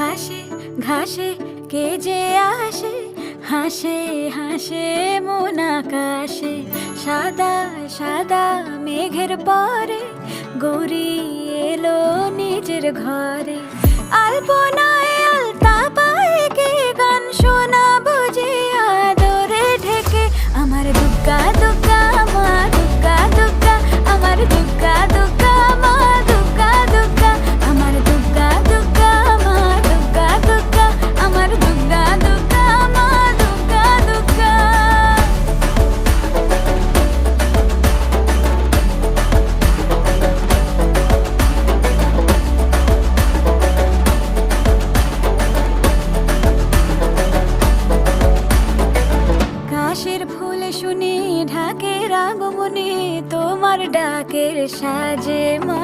ঘাসে ঘাসে কে যে আসে, হাসে হাসে মন আকাশে। সাদা সাদা মেঘের পরে গৌরী এলো নিজের ঘরে। আলপনায় আলতা পায়ে কে গান শোনাবো যে আদরে ঢেকে। আমার দুগ্গা দুগ্গা মা দুগ্গা দুগ্গা, আমার দুগ্গা দুগ্গা মা দুগ্গা দুগ্গা, আমার দুগ্গা দুগ্গা মা দুগ্গা দুগ্গা, আমার দুগ্গা দুগ্গা মা দুগ্গা দুগ্গা। কাশের ফুল শুনি ঢাকের আগমনে, তোমার ডাকের সাজে মা